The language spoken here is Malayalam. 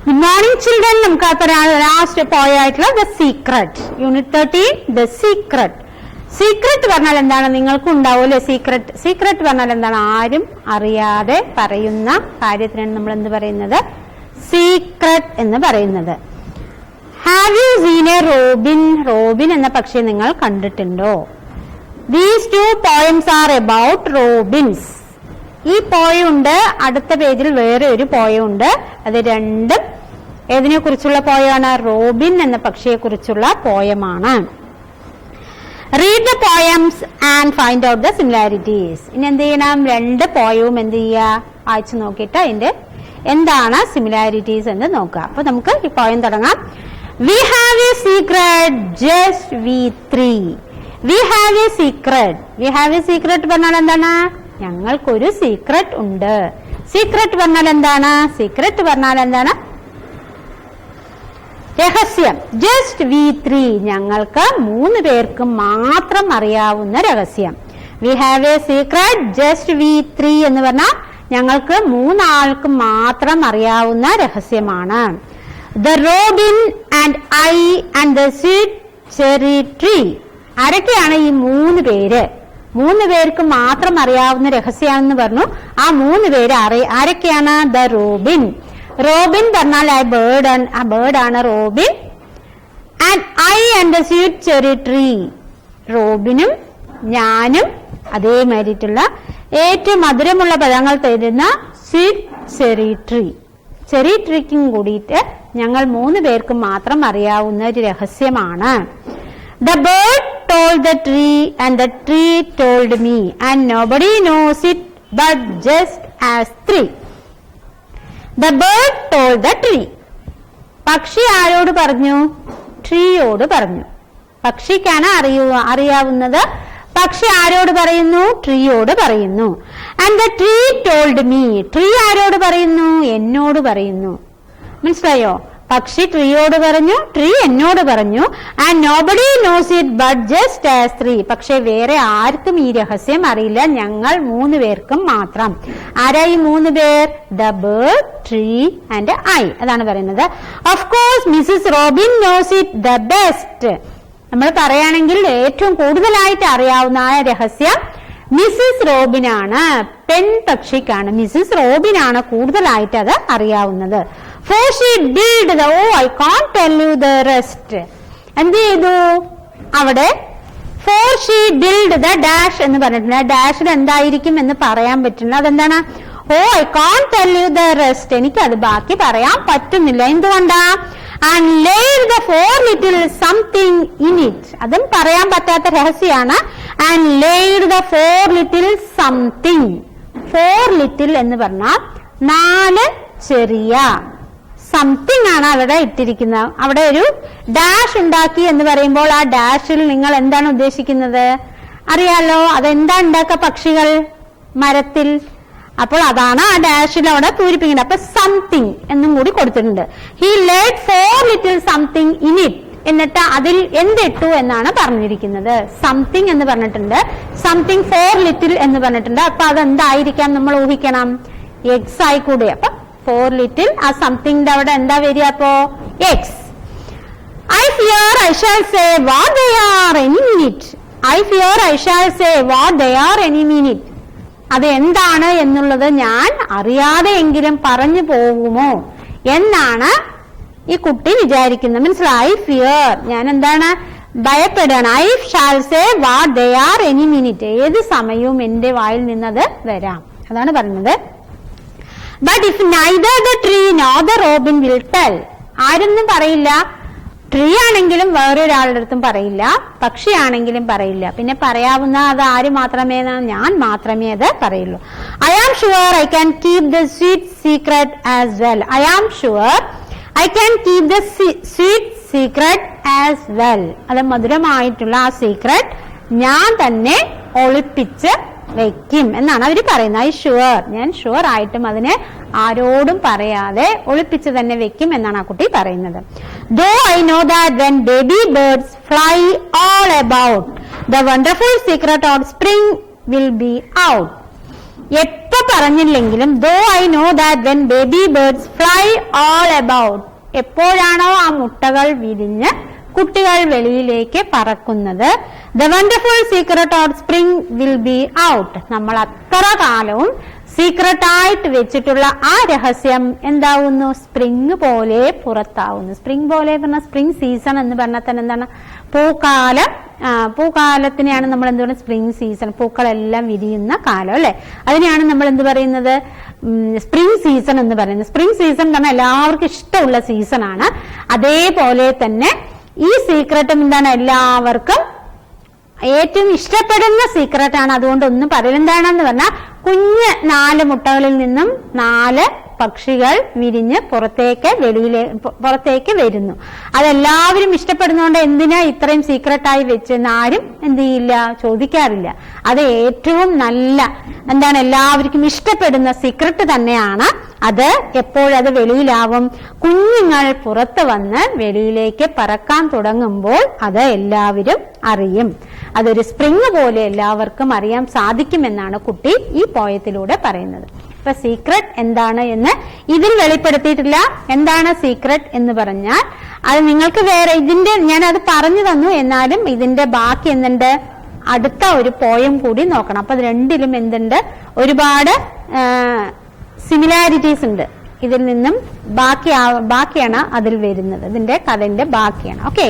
Good morning children. നമുക്ക് അപ്പൊ ലാസ്റ്റ് പോയായിട്ടുള്ള the secret, unit 13 the secret. Secret പറഞ്ഞാൽ എന്താണ്? നിങ്ങൾക്ക് ഉണ്ടാവൂല്ലേ സീക്രട്ട്. സീക്രട്ട് പറഞ്ഞാൽ എന്താണ്? ആരും അറിയാതെ പറയുന്ന കാര്യത്തിനാണ് നമ്മൾ എന്ത് പറയുന്നത്? സീക്രട്ട് എന്ന് പറയുന്നത്. Have you seen a robin? Robin എന്ന പക്ഷിയെ നിങ്ങൾ കണ്ടിട്ടുണ്ടോ? These two poems are about robins. ഈ പോയം ഉണ്ട്, അടുത്ത പേജിൽ വേറെ ഒരു പോയം ഉണ്ട്. അത് രണ്ടും ഏതിനെ കുറിച്ചുള്ള പോയമാണ്? റോബിൻ എന്ന പക്ഷിയെ കുറിച്ചുള്ള പോയമാണ്. Read the poems and find out the similarities. ഇനി എന്ത് ചെയ്യണം? രണ്ട് പോയവും എന്ത് ചെയ്യുക? വായിച്ചു നോക്കിയിട്ട് അതിന്റെ എന്താണ് സിമിലാരിറ്റീസ് എന്ന് നോക്കുക. അപ്പൊ നമുക്ക് ഈ പോയം തുടങ്ങാം. We have a secret just we three. We have a secret. We have a secret പറഞ്ഞാൽ എന്താണ്? ഞങ്ങൾക്കൊരു സീക്രട്ട് ഉണ്ട്. സീക്രട്ട് പറഞ്ഞാൽ എന്താണ്? സീക്രട്ട് പറഞ്ഞാൽ എന്താണ്? രഹസ്യം. ജസ്റ്റ് വി ത്രീ, ഞങ്ങൾക്ക് 3 പേർക്ക് മാത്രം അറിയാവുന്ന രഹസ്യം. We have a secret just we three എന്ന് പറഞ്ഞാൽ ഞങ്ങൾക്ക് 3 ആൾക്ക് മാത്രം അറിയാവുന്ന രഹസ്യമാണ്. The robin and I and the sweet cherry tree. ആരൊക്കെയാണ് ഈ 3 പേര്? 3 പേർക്ക് മാത്രം അറിയാവുന്ന രഹസ്യമാണെന്ന് പറഞ്ഞു. ആ 3 പേര് ആരൊക്കെയാണ്? The Robin. റോബിൻ പറഞ്ഞാൽ ആ ബേർഡ് ആണ് robin. And I and the sweet cherry tree. റോബിനും ഞാനും അതേമാതിരിട്ടുള്ള ഏറ്റവും മധുരമുള്ള പഴങ്ങൾ തരുന്ന സ്വീറ്റ് ചെറി ട്രീ. ചെറി ട്രീക്കും കൂടിയിട്ട് ഞങ്ങൾ 3 പേർക്ക് മാത്രം അറിയാവുന്ന ഒരു രഹസ്യമാണ്. The bird told the tree and the tree told me and nobody knows it but just as three. The bird told the tree. പക്ഷി ആരോട് പറഞ്ഞു? ട്രീയോട് പറഞ്ഞു. പക്ഷിക്കാണ് അറിയാവുന്നത്. പക്ഷി ആരോട് പറയുന്നു? ട്രീയോട് പറയുന്നു. And the tree told me. Tree ആരോട് പറയുന്നു? എന്നോട് പറയുന്നു. മനസ്സിലായോ? പക്ഷി ട്രീയോട് പറഞ്ഞു, ട്രീ എന്നോട് പറഞ്ഞു. And nobody knows it but just as three. പക്ഷെ വേറെ ആർക്കും ഈ രഹസ്യം അറിയില്ല, ഞങ്ങൾ 3 പേർക്കും മാത്രം. ആരാ ഈ 3 പേർ? The bird, tree and I. അതാണ് പറയുന്നത്. Of course Mrs Robin knows it the best. നമ്മൾ പറയുകയാണെങ്കിൽ ഏറ്റവും കൂടുതലായിട്ട് അറിയാവുന്ന രഹസ്യം മിസ്സിസ് റോബിനാണ്. പെൺപക്ഷിക്കാണ്. മിസ്സിസ് റോബിനാണ് കൂടുതലായിട്ട് അത് അറിയാവുന്നത്. For she did the I can't tell you the rest. എന്ത് ചെയ്തു അവിടെ? For she did the dash എന്ന് പറഞ്ഞിട്ടുണ്ട്. ഡാഷിൽ എന്തായിരിക്കും എന്ന് പറയാൻ പറ്റില്ല. അതെന്താണ്? I can't tell you the rest. എനിക്കത് ബാക്കി പറയാൻ പറ്റുന്നില്ല. എന്തുകൊണ്ടാ? And laid the 4 little something in it. അതും പറയാൻ പറ്റാത്ത രഹസ്യമാണ്. And laid the 4 little something. 4 little എന്ന് പറഞ്ഞാൽ 4 ചെറിയ സംതിങ് ആണ് അവിടെ ഇട്ടിരിക്കുന്നത്. അവിടെ ഒരു ഡാഷ് ഉണ്ടാക്കി എന്ന് പറയുമ്പോൾ ആ ഡാഷിൽ നിങ്ങൾ എന്താണ് ഉദ്ദേശിക്കുന്നത്? അറിയാലോ, അതെന്താ ഉണ്ടാക്കുക? പക്ഷികൾ മരത്തിൽ. അപ്പോൾ അതാണ് ആ ഡാഷിൽ അവിടെ പൂരിപ്പിക്കുന്നത്. അപ്പൊ സംതിങ് എന്നും കൂടി കൊടുത്തിട്ടുണ്ട്. He laid 4 little something in it. എന്നിട്ട് അതിൽ എന്തിട്ടു എന്നാണ് പറഞ്ഞിരിക്കുന്നത്. സംതിങ് എന്ന് പറഞ്ഞിട്ടുണ്ട്, സംതിങ് 4 little എന്ന് പറഞ്ഞിട്ടുണ്ട്. അപ്പൊ അതെന്തായിരിക്കാം നമ്മൾ ഊഹിക്കണം? എക്സ് ആയിക്കൂടെ? അപ്പൊ 4 little ആ സംതിങ്ങിന്റെ അവിടെ എന്താ വരിക? അപ്പോ X. I fear I shall say what they are any minute. I fear I shall say what they are any minute. അത് എന്താണ് എന്നുള്ളത് ഞാൻ അറിയാതെ എങ്കിലും പറഞ്ഞു പോകുമോ എന്നാണ് ഈ കുട്ടി വിചാരിക്കുന്നത്. മനസ്സിലായി? I fear, ഞാൻ എന്താണ്? ഭയപ്പെടുകയാണ്. I shall say what they are any minute. ഏത് സമയവും എന്റെ വായിൽ നിന്നത് വരാം. അതാണ് പറയുന്നത്. But if neither the tree nor the robin will tell. ആരൊന്നും പറയില്ല. ട്രീ ആണെങ്കിലും വേറൊരാളുടെ അടുത്തും പറയില്ല, പക്ഷിയാണെങ്കിലും പറയില്ല. പിന്നെ പറയാവുന്ന അത് ആര് മാത്രമേ? ഞാൻ മാത്രമേ അത് പറയുള്ളൂ. I am sure I can keep the sweet secret as well. I am sure I can keep the sweet secret as well. അത് മധുരമായിട്ടുള്ള ആ സീക്രട്ട് ഞാൻ തന്നെ ഒളിപ്പിച്ച് വയ്ക്കും എന്നാണ് അവര് പറയുന്നത്. ഐ ഷുവർ, ഞാൻ ഷുവർ ആയിട്ടും അതിനെ ആരോടും പറയാതെ ഒളിപ്പിച്ച് തന്നെ വെക്കും എന്നാണ് ആ കുട്ടി പറയുന്നത്. Though I know that when baby birds fly all about, the wonderful secret of spring will be out. എപ്പോ പറഞ്ഞില്ലെങ്കിലും though I know that when baby birds fly all about, എപ്പോഴാണോ ആ മുട്ടകൾ വിരിഞ്ഞ് കുട്ടികൾ വെളിയിലേക്ക് പറക്കുന്നത്, the wonderful secret of spring will be out, നമ്മൾ അത്ര കാലവും സീക്രട്ട് ആയിട്ട് വെച്ചിട്ടുള്ള ആ രഹസ്യം എന്താവുന്നു, സ്പ്രിംഗ് പോലെ പുറത്താവുന്നു. സ്പ്രിംഗ് പോലെ പറഞ്ഞാൽ സ്പ്രിംഗ് സീസൺ എന്ന് പറഞ്ഞാൽ തന്നെ എന്താണ്, പൂക്കാലം. പൂക്കാലത്തിനെയാണ് നമ്മൾ എന്ത് പറയുന്നത്, സ്പ്രിംഗ് സീസൺ, പൂക്കളെല്ലാം വിരിയുന്ന കാലം അല്ലെ, അതിനെയാണ് നമ്മൾ എന്ത് പറയുന്നത്, സ്പ്രിംഗ് സീസൺ എന്ന് പറയുന്നത്. സ്പ്രിംഗ് സീസൺ എന്ന് പറഞ്ഞാൽ എല്ലാവർക്കും ഇഷ്ടമുള്ള സീസൺ ആണ്. അതേപോലെ തന്നെ ഈ സീക്രട്ടും എന്താണ്, എല്ലാവർക്കും ഏറ്റവും ഇഷ്ടപ്പെടുന്ന സീക്രട്ടാണ്. അതുകൊണ്ട് ഒന്നും പറയില്ല. എന്താണെന്ന് പറഞ്ഞാൽ കുഞ്ഞ് 4 മുട്ടകളിൽ നിന്നും 4 പക്ഷികൾ വിരിഞ്ഞ് പുറത്തേക്ക് വരുന്നു. അതെല്ലാവരും ഇഷ്ടപ്പെടുന്നതുകൊണ്ട് എന്തിനാ ഇത്രയും സീക്രട്ടായി വെച്ചെന്ന് ആരും എന്ത് ചെയ്യില്ല, ചോദിക്കാറില്ല. അത് ഏറ്റവും നല്ല എന്താണ്, എല്ലാവർക്കും ഇഷ്ടപ്പെടുന്ന സീക്രട്ട് തന്നെയാണ്. അത് എപ്പോഴത് വെളിയിലാവും, കുഞ്ഞുങ്ങൾ പുറത്ത് വന്ന് വെളിയിലേക്ക് പറക്കാൻ തുടങ്ങുമ്പോൾ അത് എല്ലാവരും അറിയും. അതൊരു സ്പ്രിംഗ് പോലെ എല്ലാവർക്കും അറിയാൻ സാധിക്കുമെന്നാണ് കുട്ടി ഈ പോയത്തിലൂടെ പറയുന്നത്. ഇപ്പൊ സീക്രട്ട് എന്താണ് എന്ന് ഇതിൽ വെളിപ്പെടുത്തിയിട്ടില്ല. എന്താണ് സീക്രട്ട് എന്ന് പറഞ്ഞാൽ അത് നിങ്ങൾക്ക് വേറെ ഇതിന്റെ ഞാൻ അത് പറഞ്ഞു തന്നു, എന്നാലും ഇതിന്റെ ബാക്കി എന്തുണ്ട്, അടുത്ത ഒരു പോയം കൂടി നോക്കണം. അപ്പൊ അത് രണ്ടിലും എന്തുണ്ട്, ഒരുപാട് സിമിലാരിറ്റീസ് ഉണ്ട്. ഇതിൽ നിന്നും ബാക്കിയാണ് അതിൽ വരുന്നത്, ഇതിന്റെ കഥന്റെ ബാക്കിയാണ്. ഓക്കെ.